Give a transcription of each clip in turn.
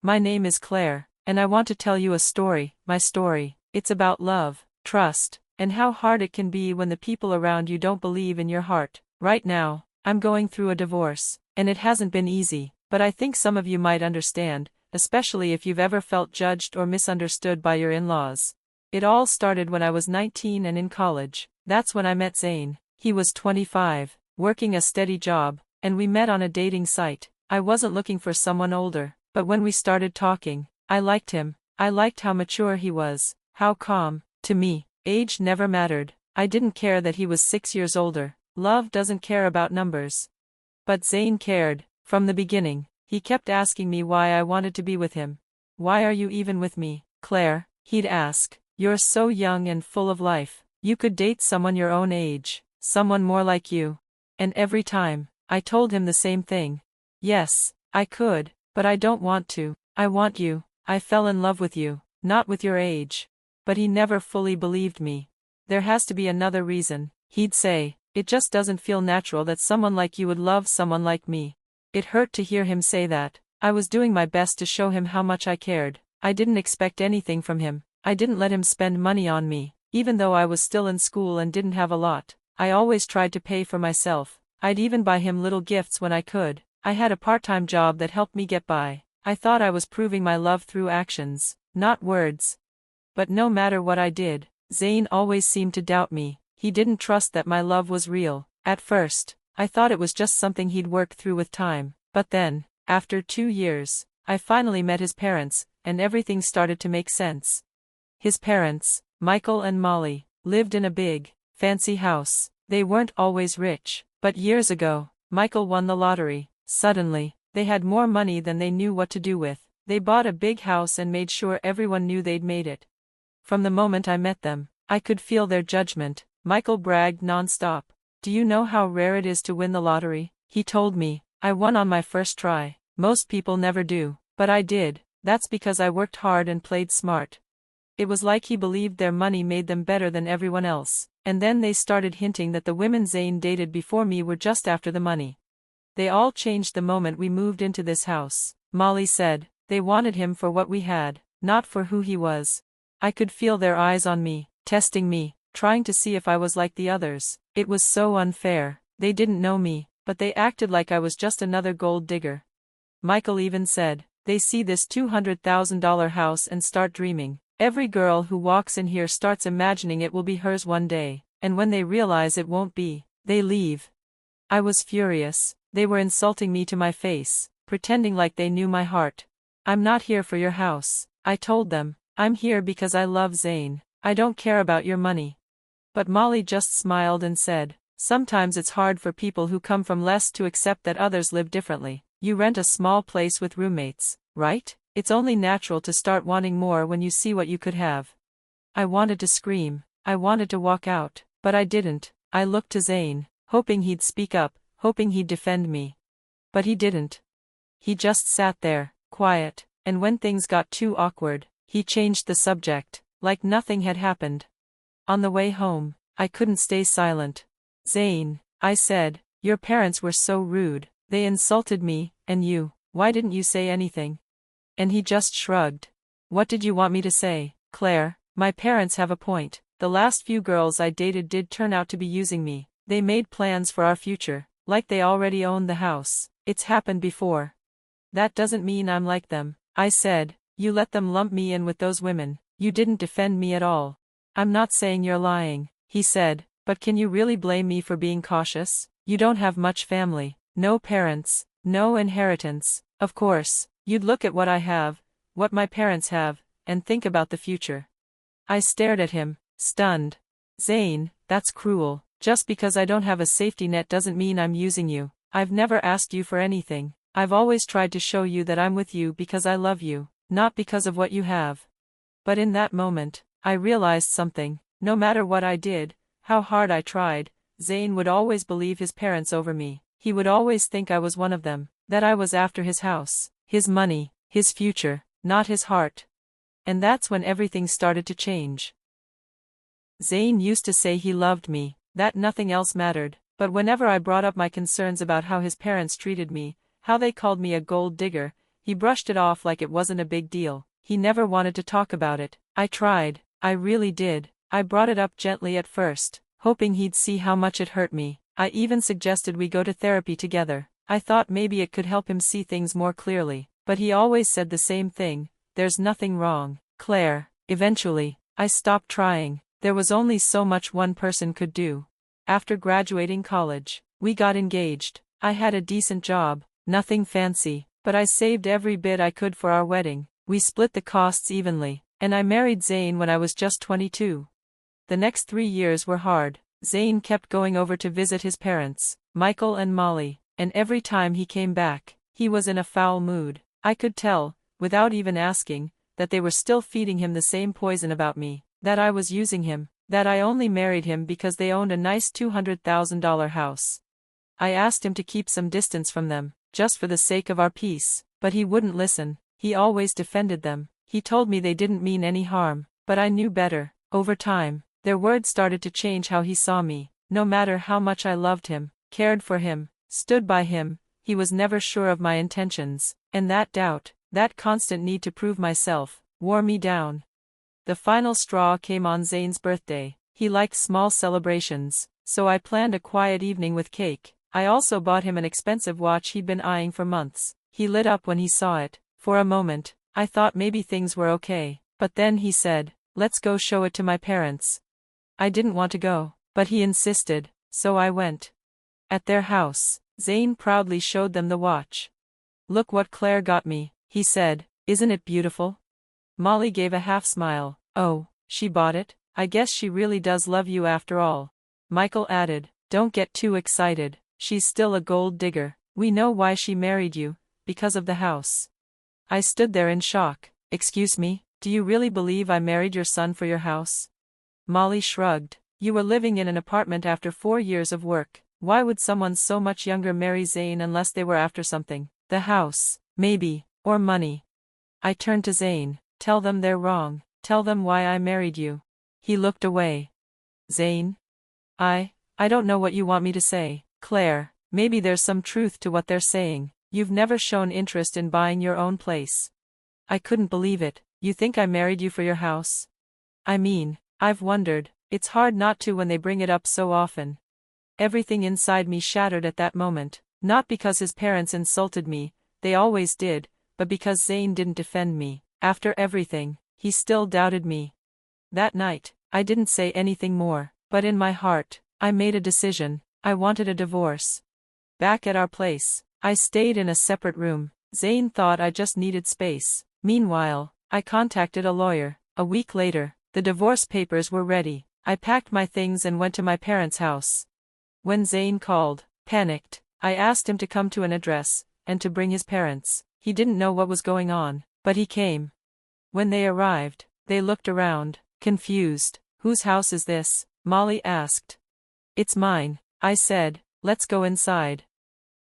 My name is Claire, and I want to tell you a story, my story. It's about love, trust, and how hard it can be when the people around you don't believe in your heart. Right now, I'm going through a divorce, and it hasn't been easy, but I think some of you might understand, especially if you've ever felt judged or misunderstood by your in-laws. It all started when I was 19 and in college. That's when I met Zayn. He was 25, working a steady job, and we met on a dating site. I wasn't looking for someone older, but when we started talking, I liked him. I liked how mature he was, how calm. To me, age never mattered. I didn't care that he was 6 years older. Love doesn't care about numbers. But Zayn cared. From the beginning, he kept asking me why I wanted to be with him. "Why are you even with me, Claire?" he'd ask. "You're so young and full of life. You could date someone your own age, someone more like you." And every time, I told him the same thing. "Yes, I could, but I don't want to. I want you. I fell in love with you, not with your age." But he never fully believed me. "There has to be another reason," he'd say. "It just doesn't feel natural that someone like you would love someone like me." It hurt to hear him say that. I was doing my best to show him how much I cared. I didn't expect anything from him. I didn't let him spend money on me, even though I was still in school and didn't have a lot. I always tried to pay for myself. I'd even buy him little gifts when I could. I had a part-time job that helped me get by. I thought I was proving my love through actions, not words. But no matter what I did, Zayn always seemed to doubt me. He didn't trust that my love was real. At first, I thought it was just something he'd work through with time. But then, after 2 years, I finally met his parents, and everything started to make sense. His parents, Michael and Molly, lived in a big, fancy house. They weren't always rich, but years ago, Michael won the lottery. Suddenly, they had more money than they knew what to do with. They bought a big house and made sure everyone knew they'd made it. From the moment I met them, I could feel their judgment. Michael bragged non-stop. "Do you know how rare it is to win the lottery?" he told me. "I won on my first try. Most people never do, but I did. That's because I worked hard and played smart." It was like he believed their money made them better than everyone else. And then they started hinting that the women Zayn dated before me were just after the money. "They all changed the moment we moved into this house," Molly said. "They wanted him for what we had, not for who he was." I could feel their eyes on me, testing me, trying to see if I was like the others. It was so unfair. They didn't know me, but they acted like I was just another gold digger. Michael even said, "They see this $200,000 house and start dreaming. Every girl who walks in here starts imagining it will be hers one day, and when they realize it won't be, they leave." I was furious. They were insulting me to my face, pretending like they knew my heart. "I'm not here for your house," I told them. "I'm here because I love Zayn. I don't care about your money." But Molly just smiled and said, "Sometimes it's hard for people who come from less to accept that others live differently. You rent a small place with roommates, right? It's only natural to start wanting more when you see what you could have." I wanted to scream. I wanted to walk out, but I didn't. I looked to Zayn, hoping he'd speak up, hoping he'd defend me. But he didn't. He just sat there, quiet, and when things got too awkward, he changed the subject, like nothing had happened. On the way home, I couldn't stay silent. "Zayn," I said, "your parents were so rude. They insulted me, and you. Why didn't you say anything?" And he just shrugged. "What did you want me to say, Claire? My parents have a point. The last few girls I dated did turn out to be using me. They made plans for our future, like they already owned the house. It's happened before. That doesn't mean I'm like them," I said. "You let them lump me in with those women. You didn't defend me at all." "I'm not saying you're lying," he said, "but can you really blame me for being cautious? You don't have much family, no parents, no inheritance. Of course, you'd look at what I have, what my parents have, and think about the future." I stared at him, stunned. "Zayn, that's cruel. Just because I don't have a safety net doesn't mean I'm using you. I've never asked you for anything. I've always tried to show you that I'm with you because I love you, not because of what you have." But in that moment, I realized something. No matter what I did, how hard I tried, Zayn would always believe his parents over me. He would always think I was one of them, that I was after his house, his money, his future, not his heart. And that's when everything started to change. Zayn used to say he loved me, that nothing else mattered, but whenever I brought up my concerns about how his parents treated me, how they called me a gold digger, He brushed it off like it wasn't a big deal. He never wanted to talk about it. I tried. I really did. I brought it up gently at first, hoping he'd see how much it hurt me. I even suggested we go to therapy together. I thought maybe it could help him see things more clearly. But he always said the same thing: there's nothing wrong, Claire. Eventually, I stopped trying. There was only so much one person could do. After graduating college, we got engaged. I had a decent job, nothing fancy, but I saved every bit I could for our wedding. We split the costs evenly, and I married Zayn when I was just 22. The next 3 years were hard. Zayn kept going over to visit his parents, Michael and Molly, and every time he came back, he was in a foul mood. I could tell, without even asking, that they were still feeding him the same poison about me, that I was using him, that I only married him because they owned a nice $200,000 house. I asked him to keep some distance from them, just for the sake of our peace, but he wouldn't listen. He always defended them. He told me they didn't mean any harm, but I knew better. Over time, their words started to change how he saw me. No matter how much I loved him, cared for him, stood by him, he was never sure of my intentions, and that doubt, that constant need to prove myself, wore me down. The final straw came on Zayn's birthday. He liked small celebrations, so I planned a quiet evening with cake. I also bought him an expensive watch he'd been eyeing for months. He lit up when he saw it. For a moment, I thought maybe things were okay, but then he said, "Let's go show it to my parents." I didn't want to go, but he insisted, so I went. At their house, Zayn proudly showed them the watch. "Look what Claire got me," he said. "Isn't it beautiful?" Molly gave a half smile. "Oh, she bought it? I guess she really does love you after all." Michael added, "Don't get too excited. She's still a gold digger. We know why she married you, because of the house." I stood there in shock. "Excuse me, do you really believe I married your son for your house?" Molly shrugged. "You were living in an apartment after 4 years of work. Why would someone so much younger marry Zayn unless they were after something? The house, maybe, or money." I turned to Zayn. "Tell them they're wrong. Tell them why I married you." He looked away. "Zayn? I don't know what you want me to say, Claire. Maybe there's some truth to what they're saying. You've never shown interest in buying your own place." I couldn't believe it. "You think I married you for your house?" "I mean, I've wondered." It's hard not to when they bring it up so often. Everything inside me shattered at that moment, not because his parents insulted me, they always did, but because Zayn didn't defend me. After everything, he still doubted me. That night, I didn't say anything more, but in my heart, I made a decision. I wanted a divorce. Back at our place, I stayed in a separate room. Zayn thought I just needed space. Meanwhile, I contacted a lawyer. A week later, the divorce papers were ready. I packed my things and went to my parents' house. When Zayn called, panicked, I asked him to come to an address, and to bring his parents. He didn't know what was going on, but he came. When they arrived, they looked around, confused. "Whose house is this?" Molly asked. "It's mine," I said. "Let's go inside."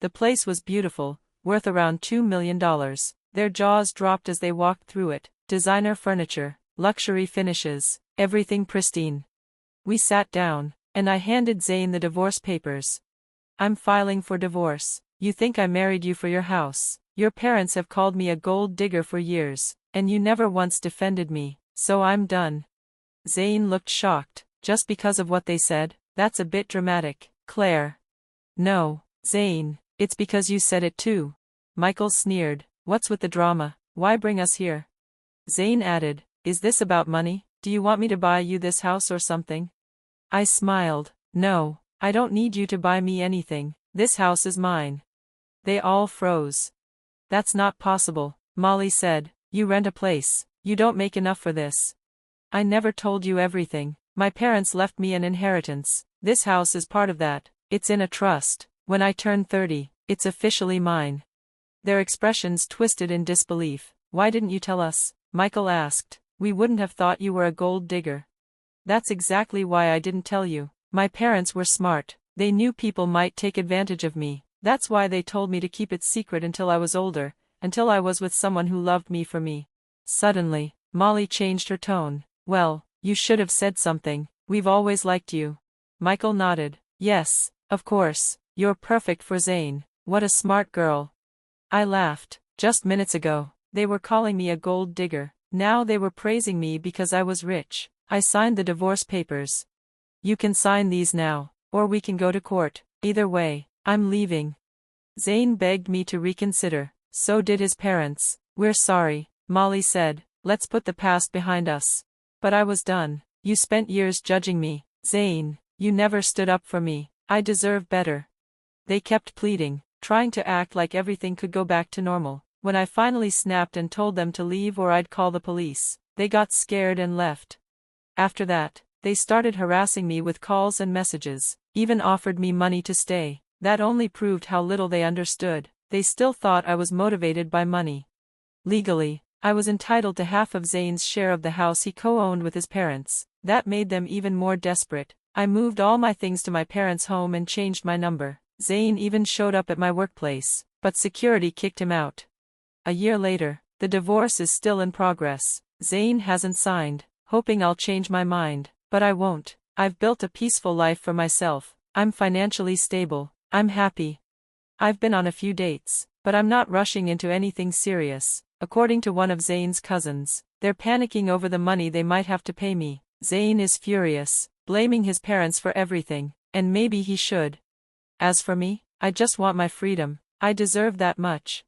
The place was beautiful, worth around $2 million. Their jaws dropped as they walked through it. Designer furniture, luxury finishes, everything pristine. We sat down, and I handed Zayn the divorce papers. "I'm filing for divorce. You think I married you for your house. Your parents have called me a gold digger for years, and you never once defended me, so I'm done." Zayn looked shocked. "Just because of what they said? That's a bit dramatic, Claire." "No, Zayn, it's because you said it too." Michael sneered. "What's with the drama? Why bring us here?" Zayn added, "Is this about money? Do you want me to buy you this house or something?" I smiled. "No, I don't need you to buy me anything. This house is mine." They all froze. "That's not possible," Molly said. "You rent a place. You don't make enough for this." "I never told you everything. My parents left me an inheritance. This house is part of that. It's in a trust. When I turn 30, it's officially mine." Their expressions twisted in disbelief. "Why didn't you tell us?" Michael asked. "We wouldn't have thought you were a gold digger." "That's exactly why I didn't tell you. My parents were smart. They knew people might take advantage of me. That's why they told me to keep it secret until I was older, until I was with someone who loved me for me." Suddenly, Molly changed her tone. "Well, you should have said something. We've always liked you." Michael nodded. "Yes, of course, you're perfect for Zayn. What a smart girl." I laughed. Just minutes ago, they were calling me a gold digger. Now they were praising me because I was rich. I signed the divorce papers. You can sign these now, or we can go to court. Either way, I'm leaving. Zayn begged me to reconsider. So did his parents. We're sorry, Molly said. Let's put the past behind us. But I was done. You spent years judging me, Zayn. You never stood up for me. I deserve better. They kept pleading, trying to act like everything could go back to normal. When I finally snapped and told them to leave or I'd call the police, they got scared and left. After that, they started harassing me with calls and messages, even offered me money to stay. That only proved how little they understood. They still thought I was motivated by money. Legally, I was entitled to half of Zayn's share of the house he co-owned with his parents. That made them even more desperate. I moved all my things to my parents' home and changed my number. Zayn even showed up at my workplace, but security kicked him out. A year later, the divorce is still in progress. Zayn hasn't signed, hoping I'll change my mind, but I won't. I've built a peaceful life for myself. I'm financially stable. I'm happy. I've been on a few dates, but I'm not rushing into anything serious. According to one of Zayn's cousins, they're panicking over the money they might have to pay me. Zayn is furious, blaming his parents for everything, and maybe he should. As for me, I just want my freedom. I deserve that much.